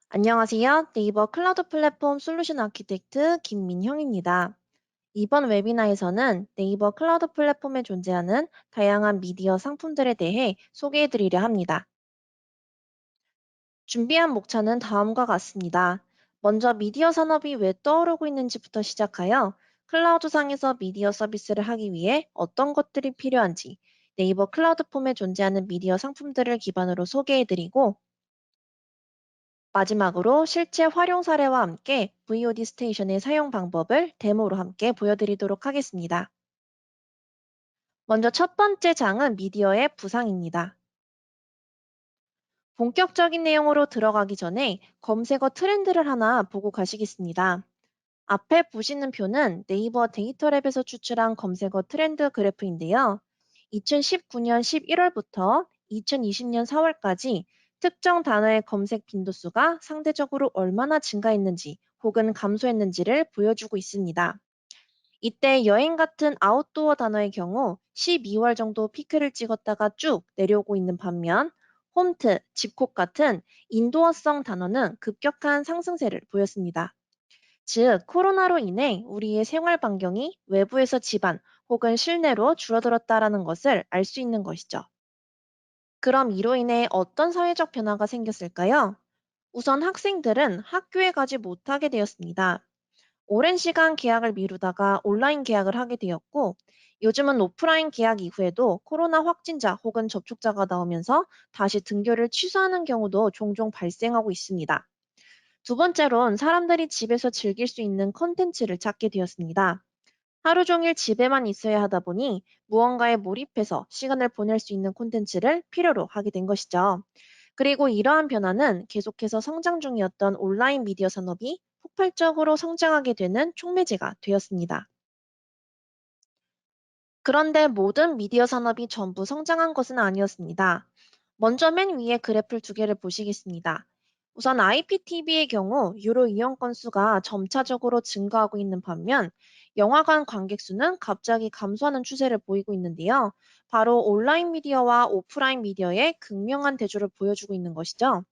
안녕하세요. 네이버 클라우드 플랫폼 솔루션 아키텍트 김민형입니다. 이번 웨비나에서는 네이버 클라우드 플랫폼에 존재하는 다양한 미디어 상품들에 대해 소개해 드리려 합니다. 준비한 목차는 다음과 같습니다. 먼저 미디어 산업이 왜 떠오르고 있는지부터 시작하여 클라우드상에서 미디어 서비스를 하기 위해 어떤 것들이 필요한지 네이버 클라우드 폼에 존재하는 미디어 상품들을 기반으로 소개해 드리고 마지막으로 실제 활용 사례와 함께 VOD 스테이션의 사용 방법을 데모로 함께 보여드리도록 하겠습니다. 먼저 첫 번째 장은 미디어의 부상입니다. 본격적인 내용으로 들어가기 전에 검색어 트렌드를 하나 보고 가시겠습니다. 앞에 보시는 표는 네이버 데이터랩에서 추출한 검색어 트렌드 그래프인데요. 2019년 11월부터 2020년 4월까지 특정 단어의 검색 빈도수가 상대적으로 얼마나 증가했는지 혹은 감소했는지를 보여주고 있습니다. 이때 여행 같은 아웃도어 단어의 경우 12월 정도 피크를 찍었다가 쭉 내려오고 있는 반면 홈트, 집콕 같은 인도어성 단어는 급격한 상승세를 보였습니다. 즉, 코로나로 인해 우리의 생활 반경이 외부에서 집안 혹은 실내로 줄어들었다라는 것을 알 수 있는 것이죠. 그럼 이로 인해 어떤 사회적 변화가 생겼을까요? 우선 학생들은 학교에 가지 못하게 되었습니다. 오랜 시간 계약을 미루다가 온라인 계약을 하게 되었고, 요즘은 오프라인 계약 이후에도 코로나 확진자 혹은 접촉자가 나오면서 다시 등교를 취소하는 경우도 종종 발생하고 있습니다. 두 번째론 사람들이 집에서 즐길 수 있는 컨텐츠를 찾게 되었습니다. 하루 종일 집에만 있어야 하다 보니 무언가에 몰입해서 시간을 보낼 수 있는 콘텐츠를 필요로 하게 된 것이죠. 그리고 이러한 변화는 계속해서 성장 중이었던 온라인 미디어 산업이 폭발적으로 성장하게 되는 촉매제가 되었습니다. 그런데 모든 미디어 산업이 전부 성장한 것은 아니었습니다. 먼저 맨 위에 그래프를 두 개를 보시겠습니다. 우선 IPTV의 경우 유료 이용 건수가 점차적으로 증가하고 있는 반면 영화관 관객 수는 갑자기 감소하는 추세를 보이고 있는데요. 바로 온라인 미디어와 오프라인 미디어의 극명한 대조를 보여주고 있는 것이죠.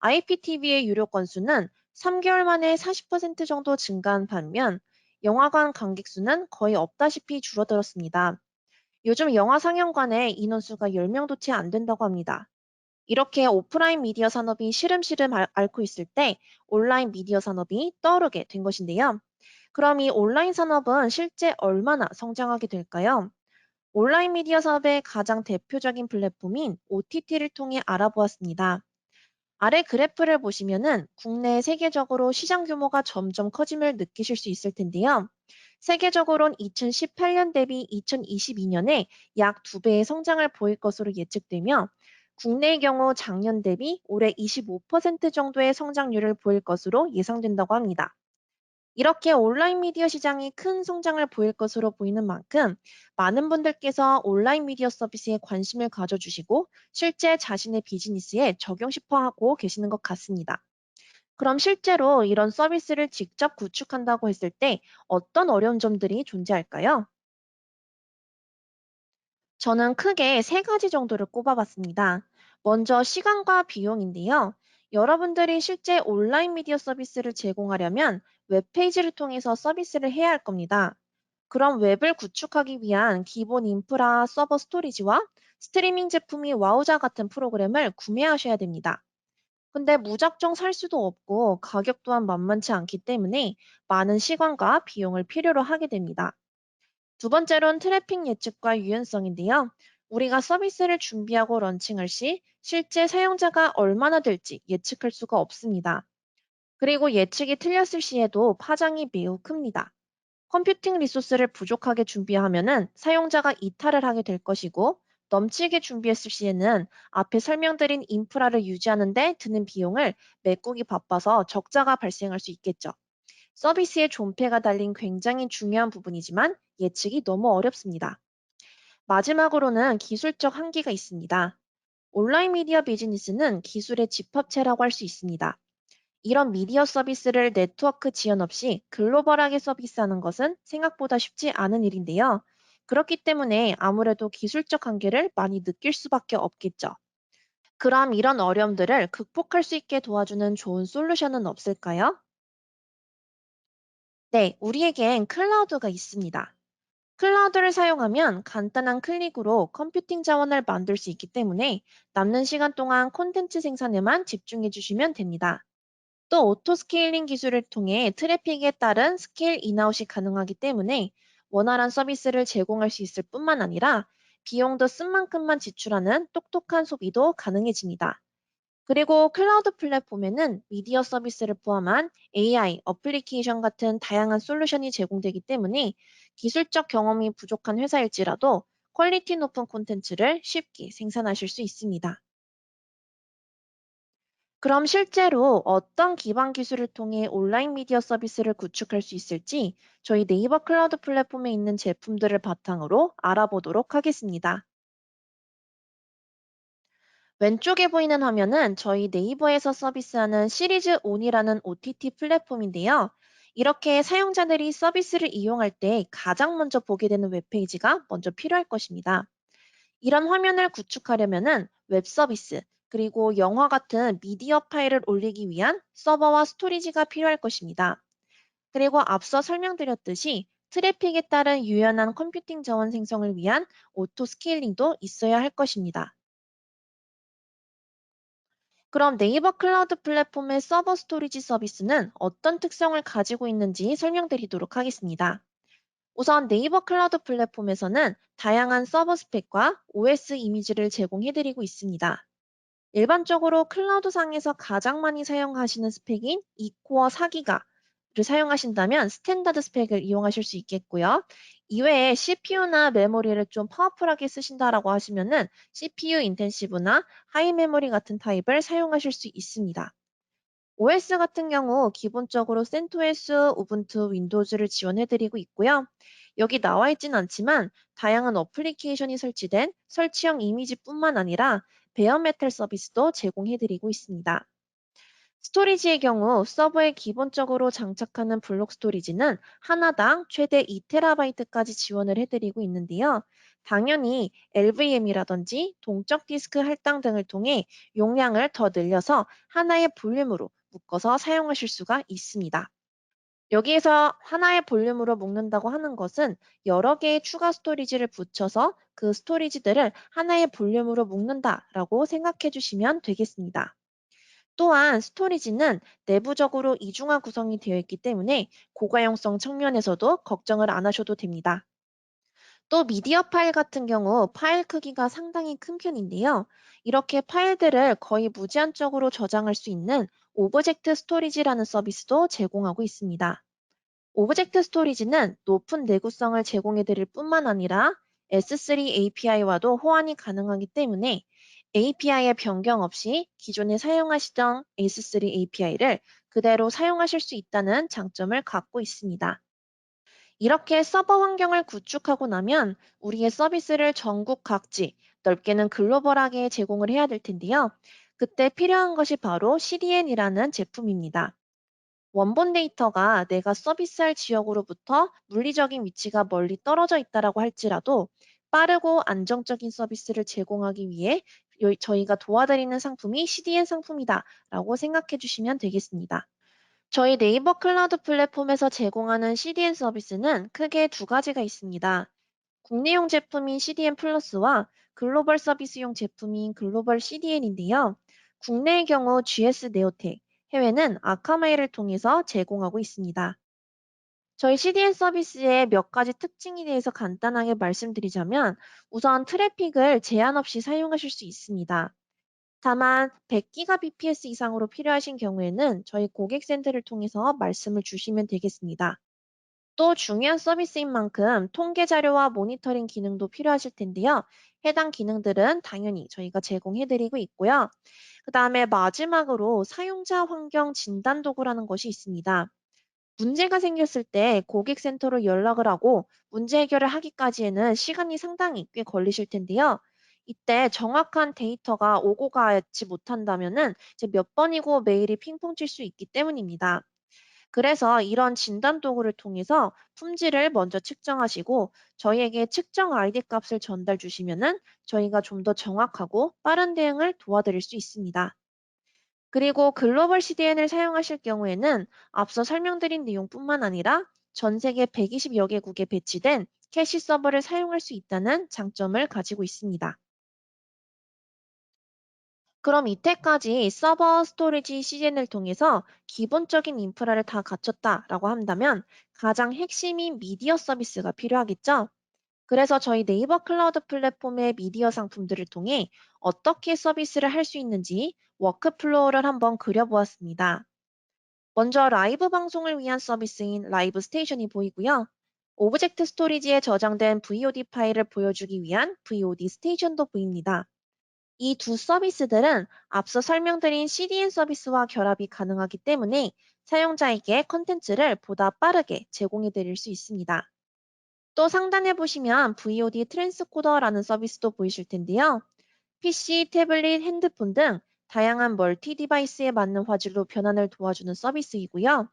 IPTV의 유료 건수는 3개월 만에 40% 정도 증가한 반면 영화관 관객 수는 거의 없다시피 줄어들었습니다. 요즘 영화 상영관에 인원수가 10명도 채 안 된다고 합니다. 이렇게 오프라인 미디어 산업이 시름시름 앓고 있을 때 온라인 미디어 산업이 떠오르게 된 것인데요. 그럼 이 온라인 산업은 실제 얼마나 성장하게 될까요? 온라인 미디어 산업의 가장 대표적인 플랫폼인 OTT를 통해 알아보았습니다. 아래 그래프를 보시면은 국내 세계적으로 시장 규모가 점점 커짐을 느끼실 수 있을 텐데요. 세계적으로는 2018년 대비 2022년에 약 2배의 성장을 보일 것으로 예측되며 국내의 경우 작년 대비 올해 25% 정도의 성장률을 보일 것으로 예상된다고 합니다. 이렇게 온라인 미디어 시장이 큰 성장을 보일 것으로 보이는 만큼 많은 분들께서 온라인 미디어 서비스에 관심을 가져주시고 실제 자신의 비즈니스에 적용시켜 하고 계시는 것 같습니다. 그럼 실제로 이런 서비스를 직접 구축한다고 했을 때 어떤 어려운 점들이 존재할까요? 저는 크게 세 가지 정도를 꼽아봤습니다. 먼저 시간과 비용인데요. 여러분들이 실제 온라인 미디어 서비스를 제공하려면 웹페이지를 통해서 서비스를 해야 할 겁니다. 그럼 웹을 구축하기 위한 기본 인프라, 서버 스토리지와 스트리밍 제품이 와우자 같은 프로그램을 구매하셔야 됩니다. 근데 무작정 살 수도 없고 가격 또한 만만치 않기 때문에 많은 시간과 비용을 필요로 하게 됩니다. 두 번째로는 트래픽 예측과 유연성인데요. 우리가 서비스를 준비하고 런칭할 시 실제 사용자가 얼마나 될지 예측할 수가 없습니다. 그리고 예측이 틀렸을 시에도 파장이 매우 큽니다. 컴퓨팅 리소스를 부족하게 준비하면은 사용자가 이탈을 하게 될 것이고 넘치게 준비했을 시에는 앞에 설명드린 인프라를 유지하는 데 드는 비용을 메꾸기 바빠서 적자가 발생할 수 있겠죠. 서비스의 존폐가 달린 굉장히 중요한 부분이지만 예측이 너무 어렵습니다. 마지막으로는 기술적 한계가 있습니다. 온라인 미디어 비즈니스는 기술의 집합체라고 할 수 있습니다. 이런 미디어 서비스를 네트워크 지연 없이 글로벌하게 서비스하는 것은 생각보다 쉽지 않은 일인데요. 그렇기 때문에 아무래도 기술적 한계를 많이 느낄 수밖에 없겠죠. 그럼 이런 어려움들을 극복할 수 있게 도와주는 좋은 솔루션은 없을까요? 네, 우리에겐 클라우드가 있습니다. 클라우드를 사용하면 간단한 클릭으로 컴퓨팅 자원을 만들 수 있기 때문에 남는 시간 동안 콘텐츠 생산에만 집중해 주시면 됩니다. 또 오토 스케일링 기술을 통해 트래픽에 따른 스케일 인아웃이 가능하기 때문에 원활한 서비스를 제공할 수 있을 뿐만 아니라 비용도 쓴 만큼만 지출하는 똑똑한 소비도 가능해집니다. 그리고 클라우드 플랫폼에는 미디어 서비스를 포함한 AI, 어플리케이션 같은 다양한 솔루션이 제공되기 때문에 기술적 경험이 부족한 회사일지라도 퀄리티 높은 콘텐츠를 쉽게 생산하실 수 있습니다. 그럼 실제로 어떤 기반 기술을 통해 온라인 미디어 서비스를 구축할 수 있을지 저희 네이버 클라우드 플랫폼에 있는 제품들을 바탕으로 알아보도록 하겠습니다. 왼쪽에 보이는 화면은 저희 네이버에서 서비스하는 시리즈 온이라는 OTT 플랫폼인데요. 이렇게 사용자들이 서비스를 이용할 때 가장 먼저 보게 되는 웹페이지가 먼저 필요할 것입니다. 이런 화면을 구축하려면은 웹 서비스, 그리고 영화 같은 미디어 파일을 올리기 위한 서버와 스토리지가 필요할 것입니다. 그리고 앞서 설명드렸듯이 트래픽에 따른 유연한 컴퓨팅 자원 생성을 위한 오토 스케일링도 있어야 할 것입니다. 그럼 네이버 클라우드 플랫폼의 서버 스토리지 서비스는 어떤 특성을 가지고 있는지 설명드리도록 하겠습니다. 우선 네이버 클라우드 플랫폼에서는 다양한 서버 스펙과 OS 이미지를 제공해드리고 있습니다. 일반적으로 클라우드 상에서 가장 많이 사용하시는 스펙인 2코어 4기가를 사용하신다면 스탠다드 스펙을 이용하실 수 있겠고요. 이외에 CPU나 메모리를 좀 파워풀하게 쓰신다라고 하시면은 CPU 인텐시브나 하이 메모리 같은 타입을 사용하실 수 있습니다. OS 같은 경우 기본적으로 CentOS, 우분투, 윈도우즈를 지원해드리고 있고요. 여기 나와 있진 않지만 다양한 어플리케이션이 설치된 설치형 이미지뿐만 아니라 베어메탈 서비스도 제공해드리고 있습니다. 스토리지의 경우 서버에 기본적으로 장착하는 블록 스토리지는 하나당 최대 2TB까지 지원을 해드리고 있는데요. 당연히 LVM이라든지 동적 디스크 할당 등을 통해 용량을 더 늘려서 하나의 볼륨으로 묶어서 사용하실 수가 있습니다. 여기에서 하나의 볼륨으로 묶는다고 하는 것은 여러 개의 추가 스토리지를 붙여서 그 스토리지들을 하나의 볼륨으로 묶는다라고 생각해 주시면 되겠습니다. 또한 스토리지는 내부적으로 이중화 구성이 되어 있기 때문에 고가용성 측면에서도 걱정을 안 하셔도 됩니다. 또 미디어 파일 같은 경우 파일 크기가 상당히 큰 편인데요. 이렇게 파일들을 거의 무제한적으로 저장할 수 있는 오브젝트 스토리지라는 서비스도 제공하고 있습니다. 오브젝트 스토리지는 높은 내구성을 제공해 드릴 뿐만 아니라 S3 API와도 호환이 가능하기 때문에 API의 변경 없이 기존에 사용하시던 S3 API를 그대로 사용하실 수 있다는 장점을 갖고 있습니다. 이렇게 서버 환경을 구축하고 나면 우리의 서비스를 전국 각지, 넓게는 글로벌하게 제공을 해야 될 텐데요. 그때 필요한 것이 바로 CDN이라는 제품입니다. 원본 데이터가 내가 서비스할 지역으로부터 물리적인 위치가 멀리 떨어져 있다라고 할지라도 빠르고 안정적인 서비스를 제공하기 위해 저희가 도와드리는 상품이 CDN 상품이다라고 생각해 주시면 되겠습니다. 저희 네이버 클라우드 플랫폼에서 제공하는 CDN 서비스는 크게 두 가지가 있습니다. 국내용 제품인 CDN 플러스와 글로벌 서비스용 제품인 글로벌 CDN인데요. 국내의 경우 GS 네오텍, 해외는 아카마이를 통해서 제공하고 있습니다. 저희 CDN 서비스의 몇 가지 특징에 대해서 간단하게 말씀드리자면 우선 트래픽을 제한 없이 사용하실 수 있습니다. 다만 100기가 bps 이상으로 필요하신 경우에는 저희 고객센터를 통해서 말씀을 주시면 되겠습니다. 또 중요한 서비스인 만큼 통계 자료와 모니터링 기능도 필요하실 텐데요. 해당 기능들은 당연히 저희가 제공해드리고 있고요. 그 다음에 마지막으로 사용자 환경 진단 도구라는 것이 있습니다. 문제가 생겼을 때 고객센터로 연락을 하고 문제 해결을 하기까지에는 시간이 상당히 꽤 걸리실 텐데요. 이때 정확한 데이터가 오고 가지 못한다면은 이제 몇 번이고 메일이 핑퐁 칠 수 있기 때문입니다. 그래서 이런 진단 도구를 통해서 품질을 먼저 측정하시고 저희에게 측정 아이디 값을 전달 주시면은 저희가 좀 더 정확하고 빠른 대응을 도와드릴 수 있습니다. 그리고 글로벌 CDN을 사용하실 경우에는 앞서 설명드린 내용뿐만 아니라 전 세계 120여 개국에 배치된 캐시 서버를 사용할 수 있다는 장점을 가지고 있습니다. 그럼 이때까지 서버 스토리지 CDN을 통해서 기본적인 인프라를 다 갖췄다라고 한다면 가장 핵심인 미디어 서비스가 필요하겠죠? 그래서 저희 네이버 클라우드 플랫폼의 미디어 상품들을 통해 어떻게 서비스를 할 수 있는지 워크플로우를 한번 그려보았습니다. 먼저 라이브 방송을 위한 서비스인 라이브 스테이션이 보이고요. 오브젝트 스토리지에 저장된 VOD 파일을 보여주기 위한 VOD 스테이션도 보입니다. 이 두 서비스들은 앞서 설명드린 CDN 서비스와 결합이 가능하기 때문에 사용자에게 컨텐츠를 보다 빠르게 제공해 드릴 수 있습니다. 또 상단에 보시면 VOD 트랜스코더라는 서비스도 보이실 텐데요. PC, 태블릿, 핸드폰 등 다양한 멀티 디바이스에 맞는 화질로 변환을 도와주는 서비스이고요.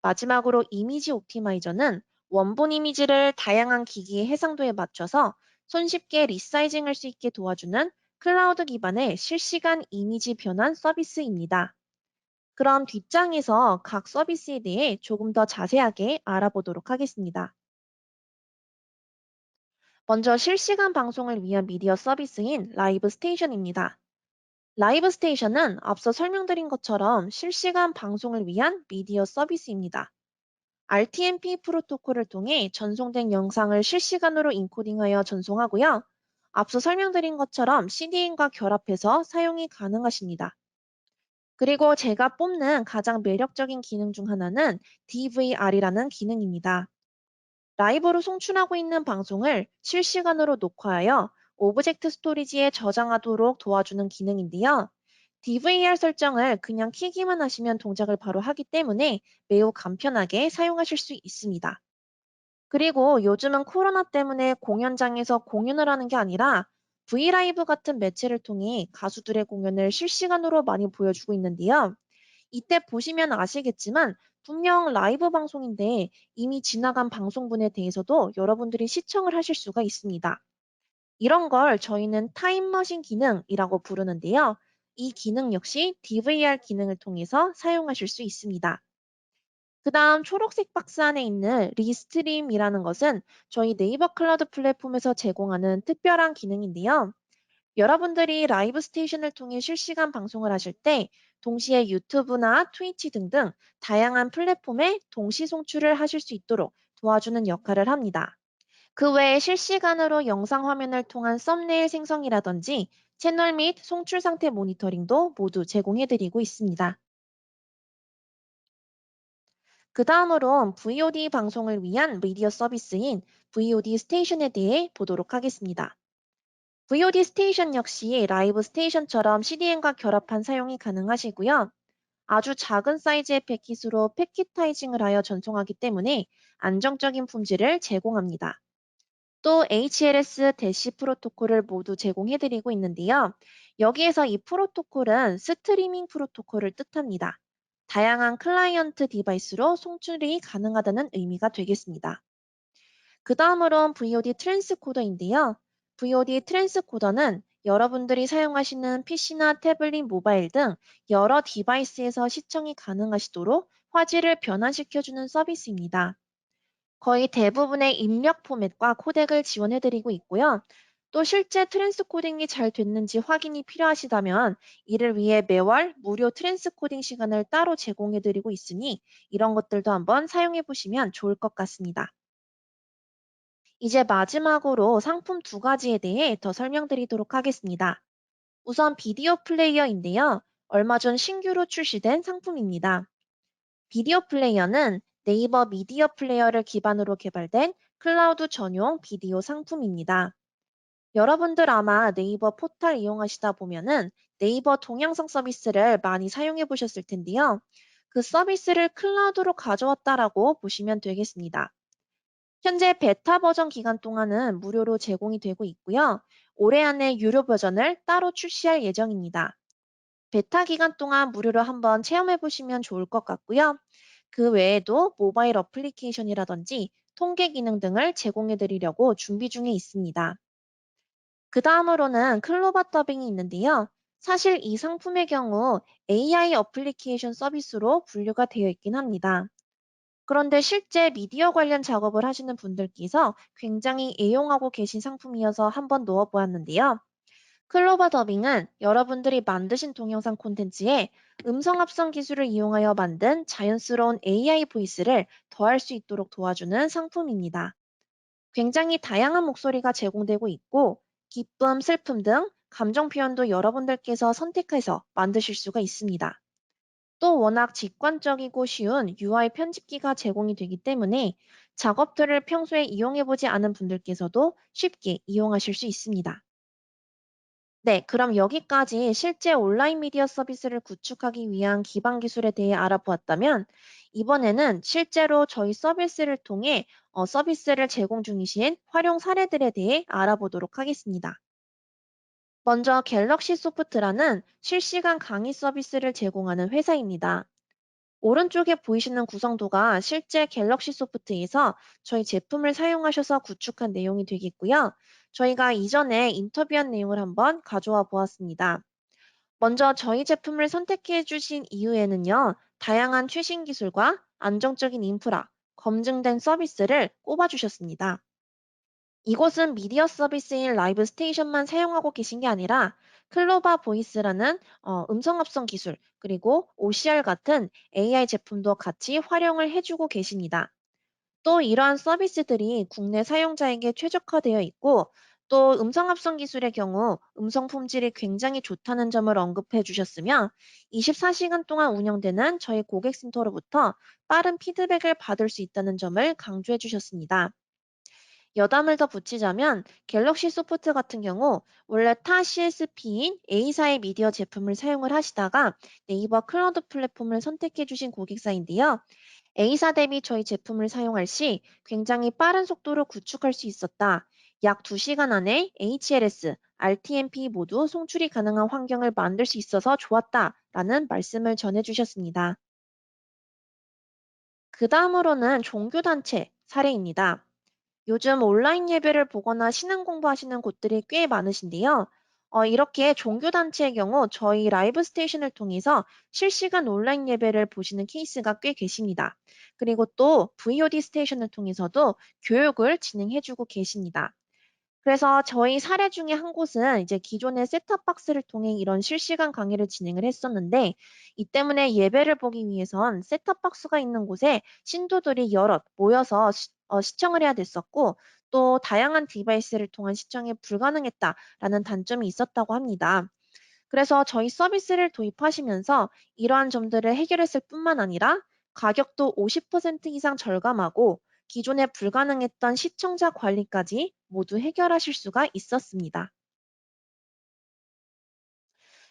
마지막으로 이미지 옵티마이저는 원본 이미지를 다양한 기기의 해상도에 맞춰서 손쉽게 리사이징할 수 있게 도와주는 클라우드 기반의 실시간 이미지 변환 서비스입니다. 그럼 뒷장에서 각 서비스에 대해 조금 더 자세하게 알아보도록 하겠습니다. 먼저 실시간 방송을 위한 미디어 서비스인 라이브 스테이션입니다. 라이브 스테이션은 앞서 설명드린 것처럼 실시간 방송을 위한 미디어 서비스입니다. RTMP 프로토콜을 통해 전송된 영상을 실시간으로 인코딩하여 전송하고요. 앞서 설명드린 것처럼 CDN과 결합해서 사용이 가능하십니다. 그리고 제가 뽑는 가장 매력적인 기능 중 하나는 DVR이라는 기능입니다. 라이브로 송출하고 있는 방송을 실시간으로 녹화하여 오브젝트 스토리지에 저장하도록 도와주는 기능인데요. DVR 설정을 그냥 키기만 하시면 동작을 바로 하기 때문에 매우 간편하게 사용하실 수 있습니다. 그리고 요즘은 코로나 때문에 공연장에서 공연을 하는 게 아니라 브이라이브 같은 매체를 통해 가수들의 공연을 실시간으로 많이 보여주고 있는데요. 이때 보시면 아시겠지만 분명 라이브 방송인데 이미 지나간 방송분에 대해서도 여러분들이 시청을 하실 수가 있습니다. 이런 걸 저희는 타임머신 기능이라고 부르는데요. 이 기능 역시 DVR 기능을 통해서 사용하실 수 있습니다. 그 다음 초록색 박스 안에 있는 리스트림이라는 것은 저희 네이버 클라우드 플랫폼에서 제공하는 특별한 기능인데요. 여러분들이 라이브 스테이션을 통해 실시간 방송을 하실 때 동시에 유튜브나 트위치 등등 다양한 플랫폼에 동시 송출을 하실 수 있도록 도와주는 역할을 합니다. 그 외에 실시간으로 영상 화면을 통한 썸네일 생성이라든지 채널 및 송출 상태 모니터링도 모두 제공해드리고 있습니다. 그 다음으론 VOD 방송을 위한 미디어 서비스인 VOD 스테이션에 대해 보도록 하겠습니다. VOD 스테이션 역시 라이브 스테이션처럼 CDN과 결합한 사용이 가능하시고요. 아주 작은 사이즈의 패킷으로 패킷타이징을 하여 전송하기 때문에 안정적인 품질을 제공합니다. 또 HLS 대시 프로토콜을 모두 제공해드리고 있는데요. 여기에서 이 프로토콜은 스트리밍 프로토콜을 뜻합니다. 다양한 클라이언트 디바이스로 송출이 가능하다는 의미가 되겠습니다. 그 다음으론 VOD 트랜스코더인데요. VOD 트랜스코더는 여러분들이 사용하시는 PC나 태블릿, 모바일 등 여러 디바이스에서 시청이 가능하시도록 화질을 변환시켜주는 서비스입니다. 거의 대부분의 입력 포맷과 코덱을 지원해드리고 있고요. 또 실제 트랜스코딩이 잘 됐는지 확인이 필요하시다면 이를 위해 매월 무료 트랜스코딩 시간을 따로 제공해드리고 있으니 이런 것들도 한번 사용해보시면 좋을 것 같습니다. 이제 마지막으로 상품 두 가지에 대해 더 설명드리도록 하겠습니다. 우선 비디오 플레이어인데요. 얼마 전 신규로 출시된 상품입니다. 비디오 플레이어는 네이버 미디어 플레이어를 기반으로 개발된 클라우드 전용 비디오 상품입니다. 여러분들 아마 네이버 포털 이용하시다 보면은 네이버 동영상 서비스를 많이 사용해 보셨을 텐데요. 그 서비스를 클라우드로 가져왔다라고 보시면 되겠습니다. 현재 베타 버전 기간 동안은 무료로 제공이 되고 있고요. 올해 안에 유료 버전을 따로 출시할 예정입니다. 베타 기간 동안 무료로 한번 체험해 보시면 좋을 것 같고요. 그 외에도 모바일 어플리케이션이라든지 통계 기능 등을 제공해 드리려고 준비 중에 있습니다. 그 다음으로는 클로바 더빙이 있는데요. 사실 이 상품의 경우 AI 어플리케이션 서비스로 분류가 되어 있긴 합니다. 그런데 실제 미디어 관련 작업을 하시는 분들께서 굉장히 애용하고 계신 상품이어서 한번 넣어보았는데요. 클로바 더빙은 여러분들이 만드신 동영상 콘텐츠에 음성 합성 기술을 이용하여 만든 자연스러운 AI 보이스를 더할 수 있도록 도와주는 상품입니다. 굉장히 다양한 목소리가 제공되고 있고, 기쁨, 슬픔 등 감정 표현도 여러분들께서 선택해서 만드실 수가 있습니다. 또 워낙 직관적이고 쉬운 UI 편집기가 제공이 되기 때문에 작업들을 평소에 이용해보지 않은 분들께서도 쉽게 이용하실 수 있습니다. 네, 그럼 여기까지 실제 온라인 미디어 서비스를 구축하기 위한 기반 기술에 대해 알아보았다면, 이번에는 실제로 저희 서비스를 통해 서비스를 제공 중이신 활용 사례들에 대해 알아보도록 하겠습니다. 먼저 갤럭시 소프트라는 실시간 강의 서비스를 제공하는 회사입니다. 오른쪽에 보이시는 구성도가 실제 갤럭시 소프트에서 저희 제품을 사용하셔서 구축한 내용이 되겠고요. 저희가 이전에 인터뷰한 내용을 한번 가져와 보았습니다. 먼저 저희 제품을 선택해 주신 이유에는요, 다양한 최신 기술과 안정적인 인프라, 검증된 서비스를 꼽아 주셨습니다. 이곳은 미디어 서비스인 라이브 스테이션만 사용하고 계신 게 아니라 클로바 보이스라는 음성 합성 기술, 그리고 OCR 같은 AI 제품도 같이 활용을 해주고 계십니다. 또 이러한 서비스들이 국내 사용자에게 최적화되어 있고, 또 음성 합성 기술의 경우 음성 품질이 굉장히 좋다는 점을 언급해 주셨으며, 24시간 동안 운영되는 저희 고객센터로부터 빠른 피드백을 받을 수 있다는 점을 강조해 주셨습니다. 여담을 더 붙이자면 갤럭시 소프트 같은 경우 원래 타 CSP인 A사의 미디어 제품을 사용을 하시다가 네이버 클라우드 플랫폼을 선택해 주신 고객사인데요. A사 대비 저희 제품을 사용할 시 굉장히 빠른 속도로 구축할 수 있었다. 약 2시간 안에 HLS, RTMP 모두 송출이 가능한 환경을 만들 수 있어서 좋았다라는 말씀을 전해 주셨습니다. 그 다음으로는 종교단체 사례입니다. 요즘 온라인 예배를 보거나 신앙 공부하시는 곳들이 꽤 많으신데요. 이렇게 종교단체의 경우 저희 라이브 스테이션을 통해서 실시간 온라인 예배를 보시는 케이스가 꽤 계십니다. 그리고 또 VOD 스테이션을 통해서도 교육을 진행해주고 계십니다. 그래서 저희 사례 중에 한 곳은 이제 기존의 셋탑박스를 통해 이런 실시간 강의를 진행을 했었는데, 이 때문에 예배를 보기 위해선 셋탑박스가 있는 곳에 신도들이 여럿 모여서 시청을 해야 됐었고, 또 다양한 디바이스를 통한 시청이 불가능했다라는 단점이 있었다고 합니다. 그래서 저희 서비스를 도입하시면서 이러한 점들을 해결했을 뿐만 아니라 가격도 50% 이상 절감하고 기존에 불가능했던 시청자 관리까지 모두 해결하실 수가 있었습니다.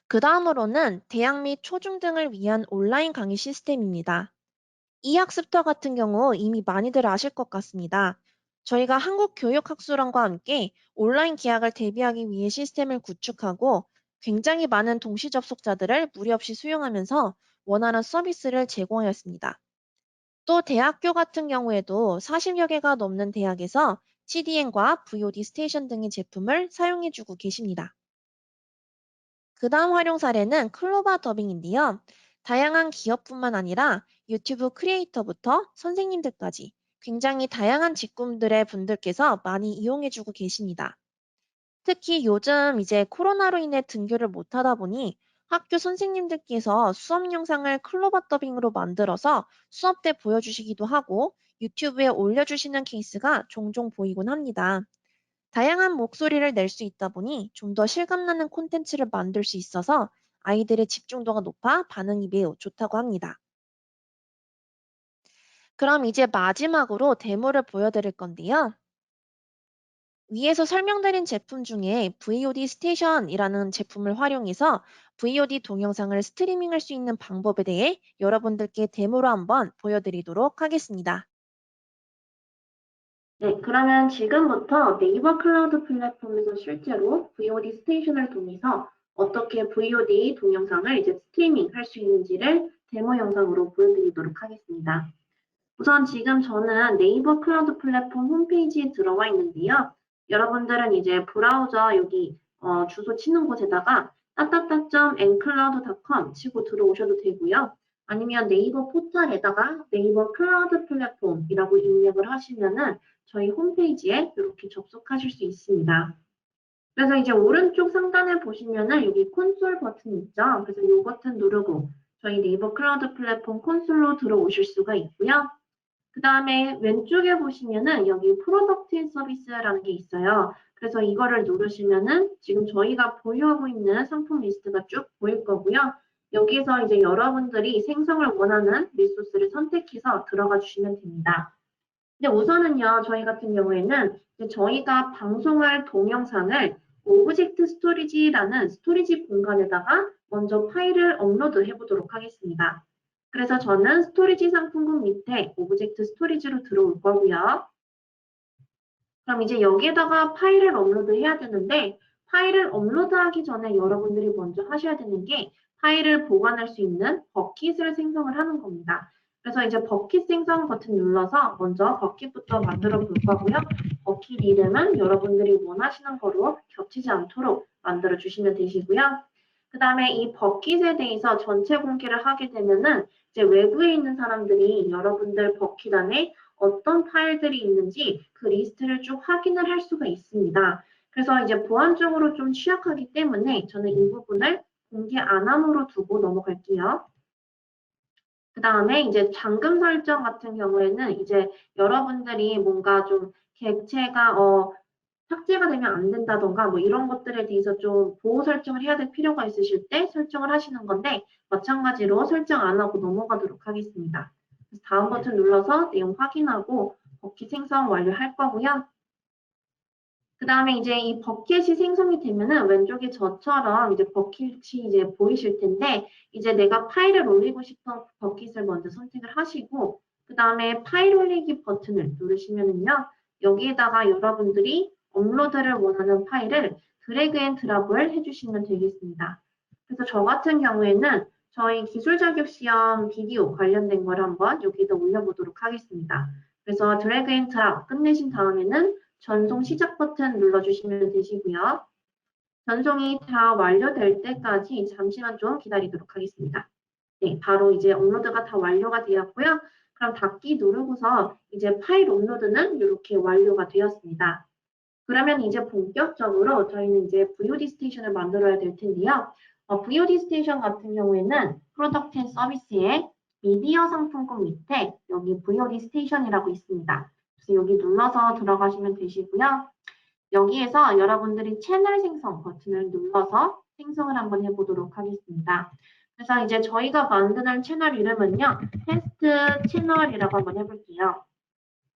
그 다음으로는 대학 및 초중등을 위한 온라인 강의 시스템입니다. 이학습터 같은 경우 이미 많이들 아실 것 같습니다. 저희가 한국교육학술원과 함께 온라인 계약을 대비하기 위해 시스템을 구축하고 굉장히 많은 동시 접속자들을 무리 없이 수용하면서 원활한 서비스를 제공하였습니다. 또 대학교 같은 경우에도 40여 개가 넘는 대학에서 CDN과 VOD 스테이션 등의 제품을 사용해주고 계십니다. 그 다음 활용 사례는 클로바 더빙인데요. 다양한 기업뿐만 아니라 유튜브 크리에이터부터 선생님들까지 굉장히 다양한 직군들의 분들께서 많이 이용해주고 계십니다. 특히 요즘 이제 코로나로 인해 등교를 못하다 보니 학교 선생님들께서 수업 영상을 클로바 더빙으로 만들어서 수업 때 보여주시기도 하고 유튜브에 올려주시는 케이스가 종종 보이곤 합니다. 다양한 목소리를 낼 수 있다 보니 좀 더 실감나는 콘텐츠를 만들 수 있어서 아이들의 집중도가 높아 반응이 매우 좋다고 합니다. 그럼 이제 마지막으로 데모를 보여드릴 건데요. 위에서 설명드린 제품 중에 VOD 스테이션이라는 제품을 활용해서 VOD 동영상을 스트리밍할 수 있는 방법에 대해 여러분들께 데모로 한번 보여드리도록 하겠습니다. 네, 그러면 지금부터 네이버 클라우드 플랫폼에서 실제로 VOD 스테이션을 통해서 어떻게 VOD 동영상을 이제 스트리밍 할 수 있는지를 데모 영상으로 보여드리도록 하겠습니다. 우선 지금 저는 네이버 클라우드 플랫폼 홈페이지에 들어와 있는데요. 여러분들은 이제 브라우저 여기 주소 치는 곳에다가 따따따.ncloud.com 치고 들어오셔도 되고요. 아니면 네이버 포털에다가 네이버 클라우드 플랫폼이라고 입력을 하시면은 저희 홈페이지에 이렇게 접속하실 수 있습니다. 그래서 이제 오른쪽 상단에 보시면은 여기 콘솔 버튼 있죠? 그래서 이 버튼 누르고 저희 네이버 클라우드 플랫폼 콘솔로 들어오실 수가 있고요. 그 다음에 왼쪽에 보시면은 여기 프로덕트 앤 서비스라는 게 있어요. 그래서 이거를 누르시면은 지금 저희가 보유하고 있는 상품 리스트가 쭉 보일 거고요. 여기에서 이제 여러분들이 생성을 원하는 리소스를 선택해서 들어가 주시면 됩니다. 근데 우선은요, 저희 같은 경우에는 이제 저희가 방송할 동영상을 오브젝트 스토리지라는 스토리지 공간에다가 먼저 파일을 업로드 해보도록 하겠습니다. 그래서 저는 스토리지 상품군 밑에 오브젝트 스토리지로 들어올 거고요. 그럼 이제 여기에다가 파일을 업로드 해야 되는데 파일을 업로드하기 전에 여러분들이 먼저 하셔야 되는 게 파일을 보관할 수 있는 버킷을 생성을 하는 겁니다. 그래서 이제 버킷 생성 버튼 눌러서 먼저 버킷부터 만들어 볼 거고요. 버킷 이름은 여러분들이 원하시는 거로 겹치지 않도록 만들어 주시면 되시고요. 그 다음에 이 버킷에 대해서 전체 공개를 하게 되면은 이제 외부에 있는 사람들이 여러분들 버킷 안에 어떤 파일들이 있는지 그 리스트를 쭉 확인을 할 수가 있습니다. 그래서 이제 보안적으로 좀 취약하기 때문에 저는 이 부분을 공개 안 함으로 두고 넘어갈게요. 그 다음에 이제 잠금 설정 같은 경우에는 이제 여러분들이 뭔가 좀 객체가 삭제가 되면 안 된다던가 뭐 이런 것들에 대해서 좀 보호 설정을 해야 될 필요가 있으실 때 설정을 하시는 건데 마찬가지로 설정 안 하고 넘어가도록 하겠습니다. 다음 버튼 눌러서 내용 확인하고 버킷 생성 완료할 거고요. 그 다음에 이제 이 버킷이 생성이 되면은 왼쪽에 저처럼 이제 버킷이 이제 보이실 텐데 이제 내가 파일을 올리고 싶은 버킷을 먼저 선택을 하시고 그 다음에 파일 올리기 버튼을 누르시면은요 여기에다가 여러분들이 업로드를 원하는 파일을 드래그 앤 드랍을 해주시면 되겠습니다. 그래서 저 같은 경우에는 저희 기술 자격 시험 비디오 관련된 걸 한번 여기다 올려보도록 하겠습니다. 그래서 드래그 앤 드랍 끝내신 다음에는 전송 시작 버튼 눌러주시면 되시고요. 전송이 다 완료될 때까지 잠시만 좀 기다리도록 하겠습니다. 네, 바로 이제 업로드가 다 완료가 되었고요. 그럼 닫기 누르고서 이제 파일 업로드는 이렇게 완료가 되었습니다. 그러면 이제 본격적으로 저희는 이제 VOD 스테이션을 만들어야 될 텐데요. VOD 스테이션 같은 경우에는 프로덕트 앤 서비스의 미디어 상품권 밑에 여기 VOD 스테이션이라고 있습니다. 그래서 여기 눌러서 들어가시면 되시고요. 여기에서 여러분들이 채널 생성 버튼을 눌러서 생성을 한번 해보도록 하겠습니다. 그래서 이제 저희가 만드는 채널 이름은요. 테스트 채널이라고 한번 해볼게요.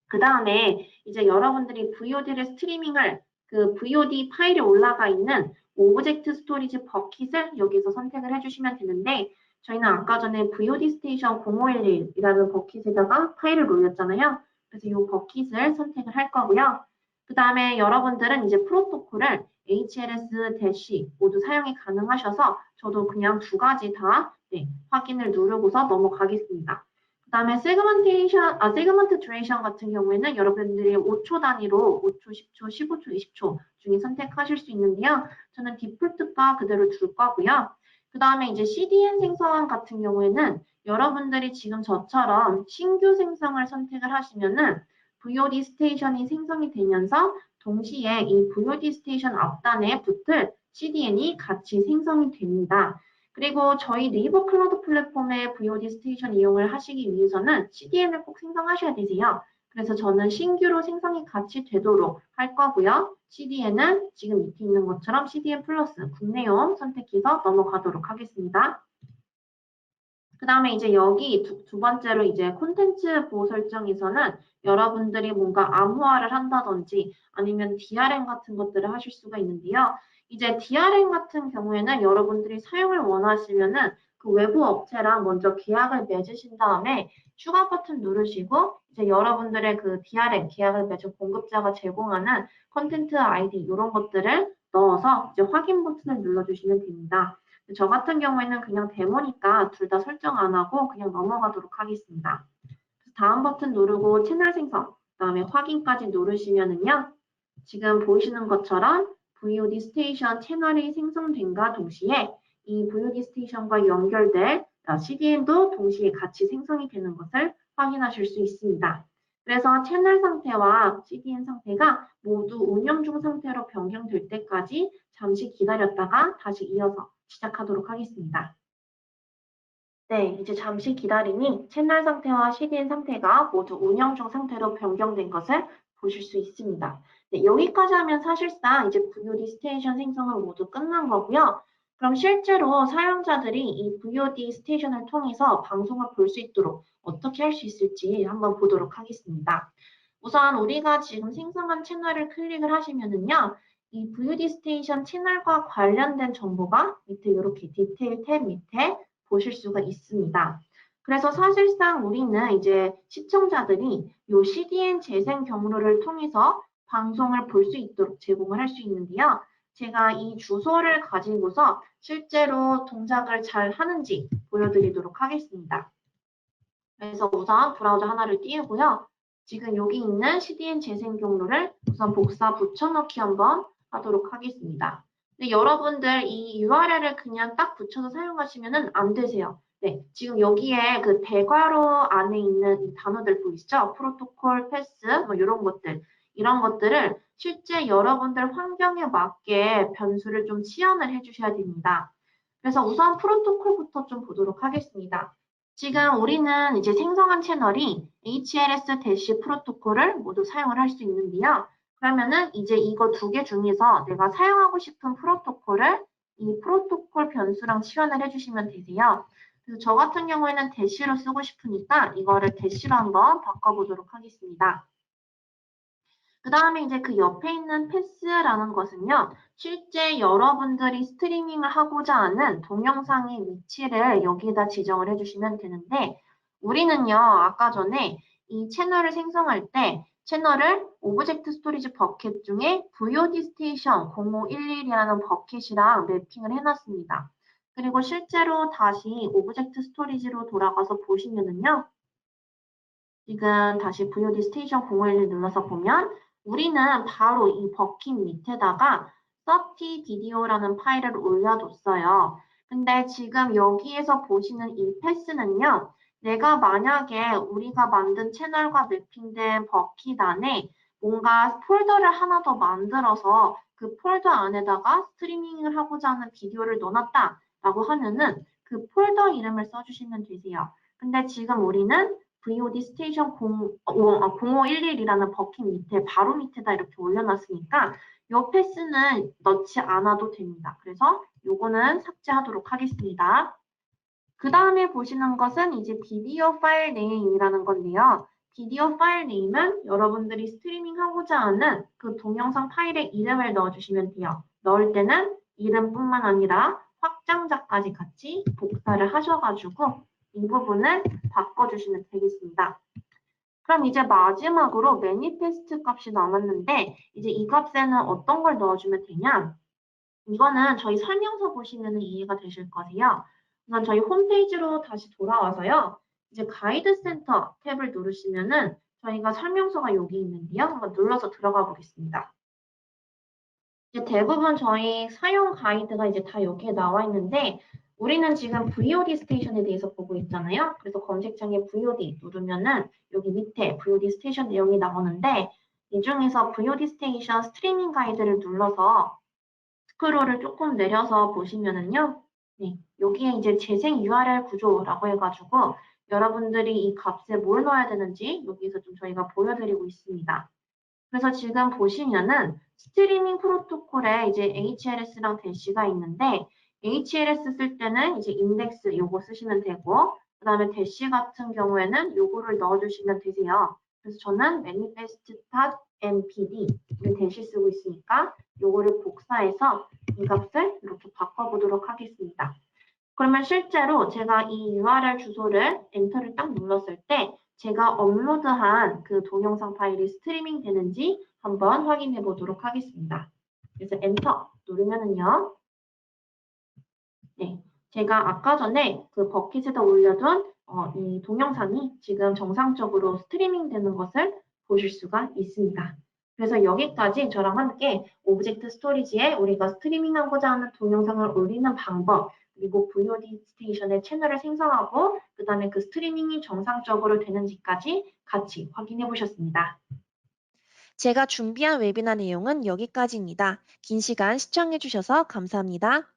그 다음에 이제 여러분들이 VOD를 스트리밍을 그 VOD 파일에 올라가 있는 오브젝트 스토리지 버킷을 여기서 선택을 해주시면 되는데 저희는 아까 전에 VOD 스테이션 0511이라는 버킷에다가 파일을 올렸잖아요. 그래서 이 버킷을 선택을 할 거고요. 그 다음에 여러분들은 이제 프로토콜을 HLS, 모두 사용이 가능하셔서 저도 그냥 두 가지 다 확인을 누르고서 넘어가겠습니다. 그 다음에 세그먼트 듀레이션 같은 경우에는 여러분들이 5초 단위로 5초, 10초, 15초, 20초 중에 선택하실 수 있는데요. 저는 디폴트가 그대로 둘 거고요. 그 다음에 이제 CDN 생성 같은 경우에는 여러분들이 지금 저처럼 신규 생성을 선택을 하시면은 VOD 스테이션이 생성이 되면서 동시에 이 VOD 스테이션 앞단에 붙을 CDN이 같이 생성이 됩니다. 그리고 저희 네이버 클라우드 플랫폼의 VOD 스테이션 이용을 하시기 위해서는 CDN을 꼭 생성하셔야 되세요. 그래서 저는 신규로 생성이 같이 되도록 할 거고요. CDN은 지금 밑에 있는 것처럼 CDN 플러스 국내용 선택해서 넘어가도록 하겠습니다. 그 다음에 이제 여기 두 번째로 이제 콘텐츠 보호 설정에서는 여러분들이 뭔가 암호화를 한다든지 아니면 DRM 같은 것들을 하실 수가 있는데요. 이제 DRM 같은 경우에는 여러분들이 사용을 원하시면은 그 외부 업체랑 먼저 계약을 맺으신 다음에 추가 버튼 누르시고 이제 여러분들의 그 DRM 계약을 맺은 공급자가 제공하는 컨텐츠 아이디 이런 것들을 넣어서 이제 확인 버튼을 눌러주시면 됩니다. 저 같은 경우에는 그냥 데모니까 둘 다 설정 안 하고 그냥 넘어가도록 하겠습니다. 다음 버튼 누르고 채널 생성, 그다음에 확인까지 누르시면은요. 지금 보시는 것처럼 VOD 스테이션 채널이 생성된과 동시에 이 VOD 스테이션과 연결될 CDN도 동시에 같이 생성이 되는 것을 확인하실 수 있습니다. 그래서 채널 상태와 CDN 상태가 모두 운영 중 상태로 변경될 때까지 잠시 기다렸다가 다시 이어서 시작하도록 하겠습니다. 네, 이제 잠시 기다리니 채널 상태와 CDN 상태가 모두 운영 중 상태로 변경된 것을 보실 수 있습니다. 네, 여기까지 하면 사실상 이제 VOD 스테이션 생성은 모두 끝난 거고요. 그럼 실제로 사용자들이 이 VOD 스테이션을 통해서 방송을 볼 수 있도록 어떻게 할 수 있을지 한번 보도록 하겠습니다. 우선 우리가 지금 생성한 채널을 클릭을 하시면은요. 이 VOD 스테이션 채널과 관련된 정보가 밑에 이렇게 디테일 탭 밑에 보실 수가 있습니다. 그래서 사실상 우리는 이제 시청자들이 이 CDN 재생 경로를 통해서 방송을 볼 수 있도록 제공을 할 수 있는데요. 제가 이 주소를 가지고서 실제로 동작을 잘 하는지 보여드리도록 하겠습니다. 그래서 우선 브라우저 하나를 띄우고요. 지금 여기 있는 CDN 재생 경로를 우선 복사 붙여넣기 한번 하도록 하겠습니다. 근데 여러분들 이 URL을 그냥 딱 붙여서 사용하시면 안 되세요. 네, 지금 여기에 그 대괄호 안에 있는 이 단어들 보이시죠? 프로토콜, 패스, 뭐 이런 것들을 실제 여러분들 환경에 맞게 변수를 좀 치환을 해주셔야 됩니다. 그래서 우선 프로토콜부터 좀 보도록 하겠습니다. 지금 우리는 이제 생성한 채널이 HLS 대시 프로토콜을 모두 사용을 할 수 있는데요. 그러면은 이제 이거 두 개 중에서 내가 사용하고 싶은 프로토콜을 이 프로토콜 변수랑 치환을 해주시면 되세요. 그래서 저 같은 경우에는 대시로 쓰고 싶으니까 이거를 대시로 한번 바꿔보도록 하겠습니다. 그 다음에 이제 그 옆에 있는 패스라는 것은요, 실제 여러분들이 스트리밍을 하고자 하는 동영상의 위치를 여기에다 지정을 해주시면 되는데, 우리는요, 아까 전에 이 채널을 생성할 때 채널을 오브젝트 스토리지 버켓 중에 VOD 스테이션 0511이라는 버켓이랑 매핑을 해놨습니다. 그리고 실제로 다시 오브젝트 스토리지로 돌아가서 보시면은요, 지금 다시 VOD 스테이션 011 눌러서 보면 우리는 바로 이 버킷 밑에다가 30 비디오라는 파일을 올려뒀어요. 근데 지금 여기에서 보시는 이 패스는요. 내가 만약에 우리가 만든 채널과 매핑된 버킷 안에 뭔가 폴더를 하나 더 만들어서 그 폴더 안에다가 스트리밍을 하고자 하는 비디오를 넣어놨다라고 하면은 그 폴더 이름을 써주시면 되세요. 근데 지금 우리는 VOD 스테이션 0511이라는 버킷 밑에 바로 밑에다 이렇게 올려놨으니까 이 패스는 넣지 않아도 됩니다. 그래서 요거는 삭제하도록 하겠습니다. 그 다음에 보시는 것은 이제 비디오 파일 네임이라는 건데요. 비디오 파일 네임은 여러분들이 스트리밍하고자 하는 그 동영상 파일의 이름을 넣어주시면 돼요. 넣을 때는 이름뿐만 아니라 확장자까지 같이 복사를 하셔가지고 이 부분을 바꿔주시면 되겠습니다. 그럼 이제 마지막으로 매니페스트 값이 남았는데 이제 이 값에는 어떤 걸 넣어주면 되냐? 이거는 저희 설명서 보시면 이해가 되실 거세요. 우선 저희 홈페이지로 다시 돌아와서요. 이제 가이드 센터 탭을 누르시면은 저희가 설명서가 여기 있는데요. 한번 눌러서 들어가 보겠습니다. 이제 대부분 저희 사용 가이드가 이제 다 여기에 나와 있는데 우리는 지금 VOD 스테이션에 대해서 보고 있잖아요. 그래서 검색창에 VOD 누르면은 여기 밑에 VOD 스테이션 내용이 나오는데 이 중에서 VOD 스테이션 스트리밍 가이드를 눌러서 스크롤을 조금 내려서 보시면은요. 네, 여기에 이제 재생 URL 구조라고 해가지고 여러분들이 이 값에 뭘 넣어야 되는지 여기서 좀 저희가 보여드리고 있습니다. 그래서 지금 보시면은 스트리밍 프로토콜에 이제 HLS랑 대시가 있는데 HLS 쓸 때는 이제 인덱스 요거 쓰시면 되고 그 다음에 대시 같은 경우에는 요거를 넣어주시면 되세요. 그래서 저는 manifest.mpd 대시 쓰고 있으니까 요거를 복사해서 이 값을 이렇게 바꿔보도록 하겠습니다. 그러면 실제로 제가 이 URL 주소를 엔터를 딱 눌렀을 때 제가 업로드한 그 동영상 파일이 스트리밍 되는지 한번 확인해 보도록 하겠습니다. 그래서 엔터 누르면은요. 네, 제가 아까 전에 그 버킷에다 올려둔 이 동영상이 지금 정상적으로 스트리밍 되는 것을 보실 수가 있습니다. 그래서 여기까지 저랑 함께 오브젝트 스토리지에 우리가 스트리밍하고자 하는 동영상을 올리는 방법, 그리고 VOD 스테이션의 채널을 생성하고 그다음에 그 스트리밍이 정상적으로 되는지까지 같이 확인해 보셨습니다. 제가 준비한 웨비나 내용은 여기까지입니다. 긴 시간 시청해주셔서 감사합니다.